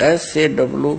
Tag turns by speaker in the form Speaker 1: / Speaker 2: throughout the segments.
Speaker 1: SAW,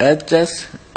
Speaker 1: HS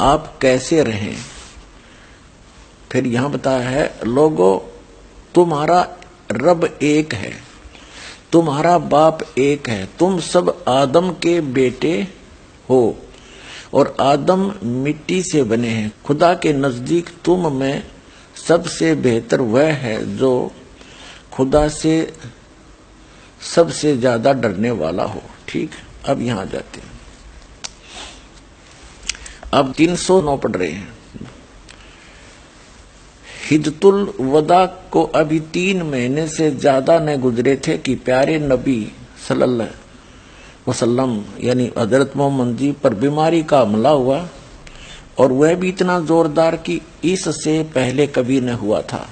Speaker 1: آپ کیسے رہیں؟ پھر یہاں بتایا ہے لوگو تمہارا رب ایک ہے، تمہارا باپ ایک ہے، تم سب آدم کے بیٹے ہو اور آدم مٹی سے بنے ہیں۔ خدا کے نزدیک تم میں سب سے بہتر وہ ہے جو خدا سے سب سے زیادہ ڈرنے والا ہو۔ ٹھیک، اب یہاں جاتے ہیں، اب 309 پڑھ رہے ہیں۔ حجۃ الوداع کو ابھی 3 مہینے سے زیادہ نہ گزرے تھے کہ پیارے نبی صلی اللہ علیہ وسلم یعنی حضرت محمد جی پر بیماری کا حملہ ہوا، اور وہ بھی اتنا زوردار کہ اس سے پہلے کبھی نہ ہوا تھا۔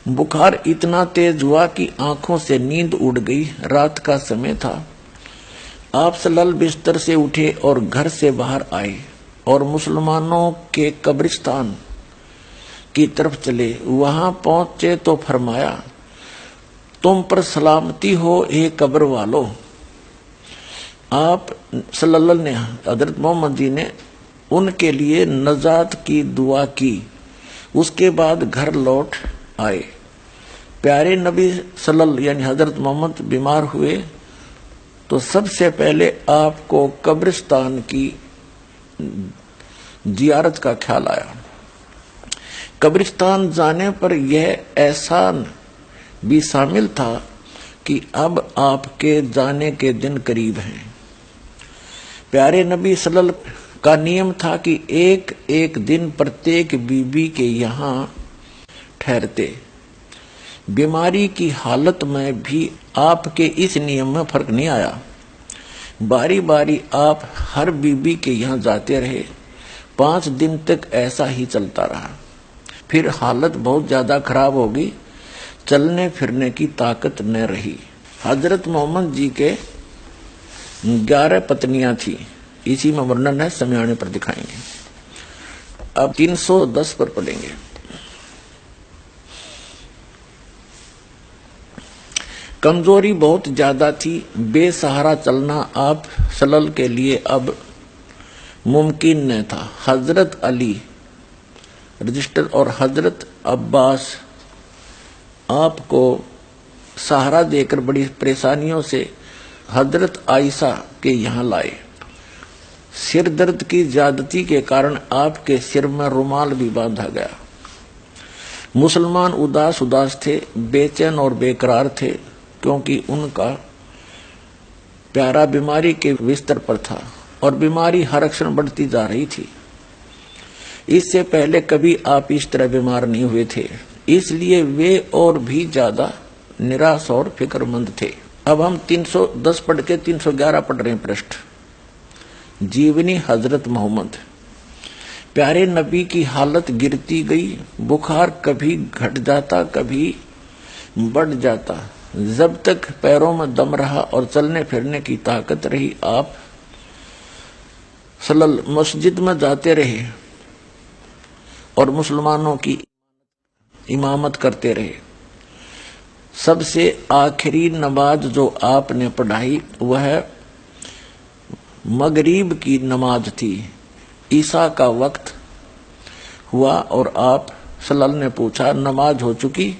Speaker 1: بخار اتنا تیز ہوا کہ آنکھوں سے نیند اڑ گئی۔ رات کا سمے تھا۔ آپ صلی اللہ بستر سے اٹھے اور گھر سے باہر آئے اور مسلمانوں کے قبرستان کی طرف چلے۔ وہاں پہنچے تو فرمایا، تم پر سلامتی ہو اے قبر والو۔ آپ صلی اللہ علیہ وسلم حضرت محمد جی نے ان کے لیے نجات کی دعا کی، اس کے بعد گھر لوٹ آئے۔ پیارے نبی صلی اللہ یعنی حضرت محمد بیمار ہوئے تو سب سے پہلے آپ کو قبرستان کی زیارت کا خیال آیا۔ قبرستان جانے پر یہ احسان بھی شامل تھا کہ اب آپ کے جانے کے دن قریب ہیں۔ پیارے نبی صلی اللہ علیہ وسلم کا نیم تھا کہ ایک ایک دن پرتیک بی بی کے یہاں ٹھہرتے۔ بیماری کی حالت میں بھی آپ کے اس نیم میں فرق نہیں آیا۔ باری باری آپ ہر بی بی کے یہاں جاتے رہے۔ 5 دن تک ایسا ہی چلتا رہا۔ پھر حالت بہت زیادہ خراب ہوگی، چلنے پھرنے کی طاقت نہ رہی۔ حضرت محمد جی کے 11 پتنیاں تھیں، اسی میں ورنن ہے، سمیانے پر دکھائیں گے۔ اب 310 پر پڑھیں گے۔ کمزوری بہت زیادہ تھی، بے سہارا چلنا آپ صلی اللہ علیہ وسلم کے لیے اب ممکن نہ تھا۔ حضرت علی رجسٹر اور حضرت عباس آپ کو سہارا دے کر بڑی پریشانیوں سے حضرت عائشہ کے یہاں لائے۔ سر درد کی زیادتی کے کارن آپ کے سر میں رومال بھی باندھا گیا۔ مسلمان اداس تھے، بے چین اور بے قرار تھے، کیونکہ ان کا پیارا بیماری کے بستر پر تھا اور بیماری ہر اکثر بڑھتی جا رہی تھی۔ اس سے پہلے کبھی آپ اس طرح بیمار نہیں ہوئے تھے، اس لیے وہ اور بھی زیادہ نراش اور فکر مند تھے۔ اب ہم 310 پڑھ کے 311 پڑھ رہے ہیں پرشٹ۔ جیونی حضرت محمد، پیارے نبی کی حالت گرتی گئی، بخار کبھی گھٹ جاتا کبھی بڑھ جاتا۔ جب تک پیروں میں دم رہا اور چلنے پھرنے کی طاقت رہی، آپ صلی اللہ علیہ وسلم مسجد میں جاتے رہے اور مسلمانوں کی امامت کرتے رہے۔ سب سے آخری نماز جو آپ نے پڑھائی وہ مغرب کی نماز تھی۔ عشاء کا وقت ہوا اور آپ صلی اللہ علیہ وسلم نے پوچھا، نماز ہو چکی؟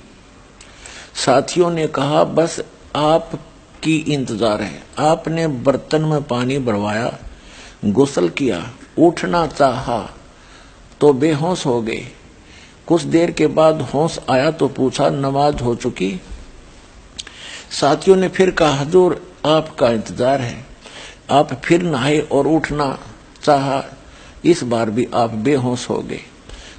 Speaker 1: ساتھیوں نے کہا بس آپ کی انتظار ہے۔ آپ نے برتن میں پانی بھروایا، غسل کیا، اٹھنا چاہا تو بے ہوش ہو گئے۔ کچھ دیر کے بعد ہوش آیا تو پوچھا، نماز ہو چکی؟ ساتھیوں نے پھر کہا، حضور آپ کا انتظار ہے۔ آپ پھر نہائے اور اٹھنا چاہا، اس بار بھی آپ بے ہوش ہو گئے۔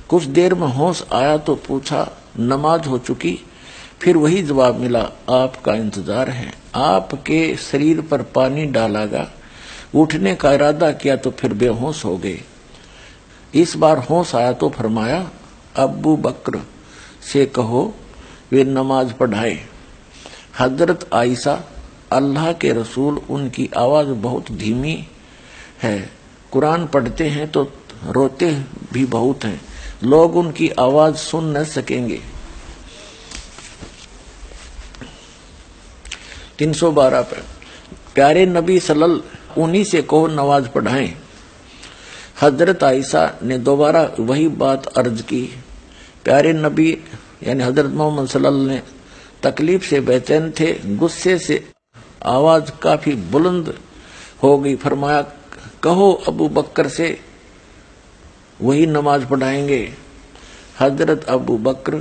Speaker 1: کچھ دیر میں ہوش آیا تو پوچھا، نماز ہو چکی؟ پھر وہی جواب ملا، آپ کا انتظار ہے۔ آپ کے شریر پر پانی ڈالا گیا، اٹھنے کا ارادہ کیا تو پھر بے ہوش ہو گئے۔ اس بار ہوش آیا تو فرمایا، ابو بکر سے کہو وہ نماز پڑھائے۔ حضرت عائشہ، اللہ کے رسول ان کی آواز بہت دھیمی ہے، قرآن پڑھتے ہیں تو روتے بھی بہت ہیں، لوگ ان کی آواز سن نہ سکیں گے۔ 312 پر پیارے نبی صلی اللہ علیہ وسلم انہی سے کہو نماز پڑھائیں۔ حضرت عائشہ نے دوبارہ وہی بات عرض کی۔ پیارے نبی یعنی حضرت محمد صلی اللہ علیہ وسلم نے تکلیف سے بے چین تھے، غصے سے آواز کافی بلند ہو گئی۔ فرمایا کہو ابو بکر سے وہی نماز پڑھائیں گے۔ حضرت ابو بکر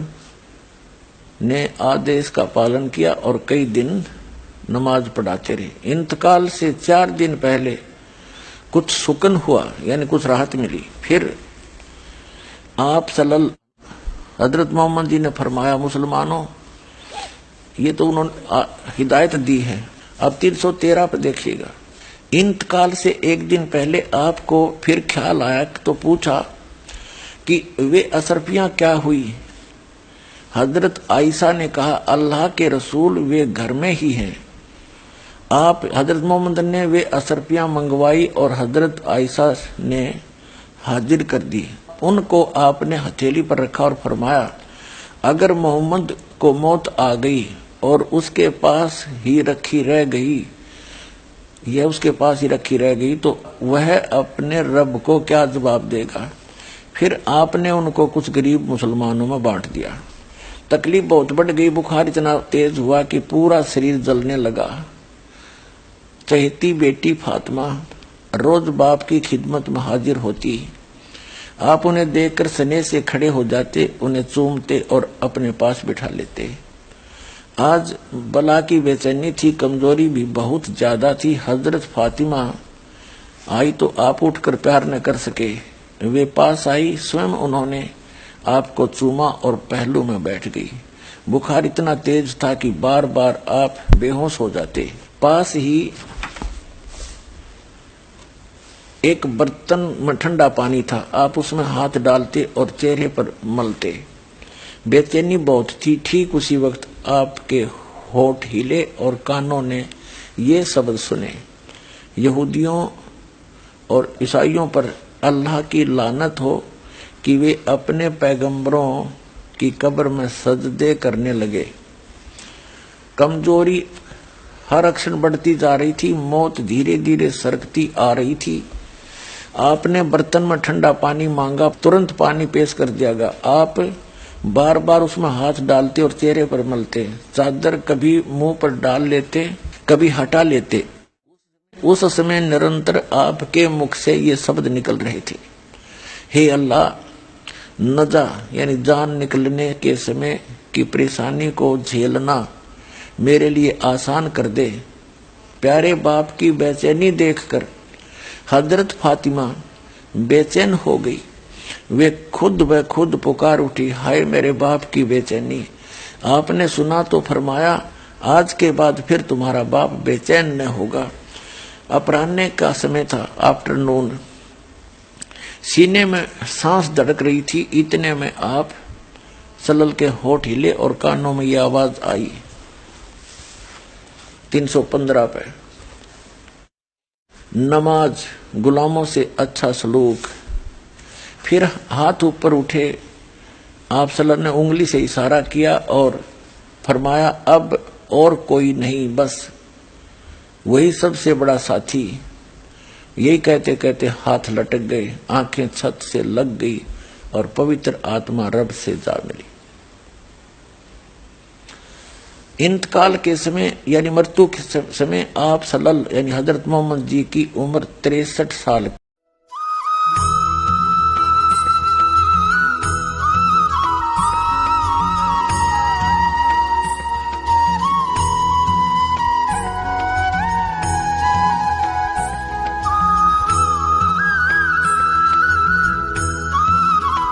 Speaker 1: نے آدیش کا پالن کیا اور کئی دن نماز پڑھاتے رہے۔ انتقال سے 4 دن پہلے کچھ سکون ہوا یعنی کچھ راحت ملی۔ پھر آپ حضرت محمد جی نے فرمایا مسلمانوں، یہ تو انہوں نے ہدایت دی ہے، اب 313 پہ دیکھیے گا۔ انتقال سے 1 دن پہلے آپ کو پھر خیال آیا تو پوچھا کہ وہ اشرفیاں کیا ہوئی؟ حضرت عائشہ نے کہا اللہ کے رسول وہ گھر میں ہی ہیں۔ آپ حضرت محمد نے وہ اشرفیاں منگوائی اور حضرت عائشہ نے حاضر کر دی۔ ان کو آپ نے ہتھیلی پر رکھا اور فرمایا اگر محمد کو موت آ گئی اور اس کے پاس ہی رکھی رہ گئی تو وہ اپنے رب کو کیا جواب دے گا؟ پھر آپ نے ان کو کچھ غریب مسلمانوں میں بانٹ دیا۔ تکلیف بہت بڑھ گئی، بخار اتنا تیز ہوا کہ پورا شریر جلنے لگا۔ چہیتی بیٹی فاطمہ روز باپ کی خدمت میں حاضر ہوتی، آپ انہیں دیکھ کر سنے سے کھڑے ہو جاتے، انہیں چومتے اور اپنے پاس بٹھا لیتے۔ آج بلا کی بے چینی تھی، کمزوری بھی بہت زیادہ تھی۔ حضرت فاطمہ آئی تو آپ اٹھ کر پیار نہ کر سکے، وہ پاس آئی، سوئم انہوں نے آپ کو چوما اور پہلو میں بیٹھ گئی۔ بخار اتنا تیز تھا کہ بار بار آپ بے ہوش ہو جاتے۔ پاس ہی ایک برتن میں ٹھنڈا پانی تھا، آپ اس میں ہاتھ ڈالتے اور چہرے پر ملتے۔ بے چینی بہت تھی۔ ٹھیک اسی وقت آپ کے ہونٹ ہلے اور کانوں نے یہ شبد سنے، یہودیوں اور عیسائیوں پر اللہ کی لعنت ہو کہ وہ اپنے پیغمبروں کی قبر میں سجدے کرنے لگے۔ کمزوری ہر اکشن بڑھتی جا رہی تھی، موت دھیرے دھیرے سرکتی آ رہی تھی۔ آپ نے برتن میں ٹھنڈا پانی مانگا، ترنت پانی پیش کر دیا گیا۔ آپ بار بار اس میں ہاتھ ڈالتے اور چہرے پر ملتے، چادر کبھی منہ پر ڈال لیتے کبھی ہٹا لیتے۔ اس سمے نرنتر آپ کے مکھ سے یہ شبد نکل رہے تھے، ہے اللہ نجا یعنی جان نکلنے کے سمے کی پریشانی کو جھیلنا میرے لیے آسان کر دے۔ پیارے باپ کی بے چینی دیکھ کر حضرت فاطمہ بے چین ہو گئی، وہ خود پکار اٹھی، ہائے میرے باپ کی بے چینی۔ آپ نے سنا تو فرمایا آج کے بعد پھر تمہارا باپ بے چین نہ ہوگا۔ اپراہنے کا سمے تھا، آفٹر نون، سینے میں سانس دھڑک رہی تھی، اتنے میں آپ سلل کے ہونٹ ہلے اور کانوں میں یہ آواز آئی 315 پہ، نماز غلاموں سے اچھا سلوک۔ پھر ہاتھ اوپر اٹھے، آپ صلی اللہ علیہ وسلم نے انگلی سے اشارہ کیا اور فرمایا اب اور کوئی نہیں، بس وہی سب سے بڑا ساتھی۔ یہی کہتے کہتے ہاتھ لٹک گئے، آنکھیں چھت سے لگ گئی اور پوتر آتما رب سے جا ملی۔ انتقال کے سمے یعنی مرتو کے سمے آپ صلی اللہ یعنی حضرت محمد جی کی عمر 63 سال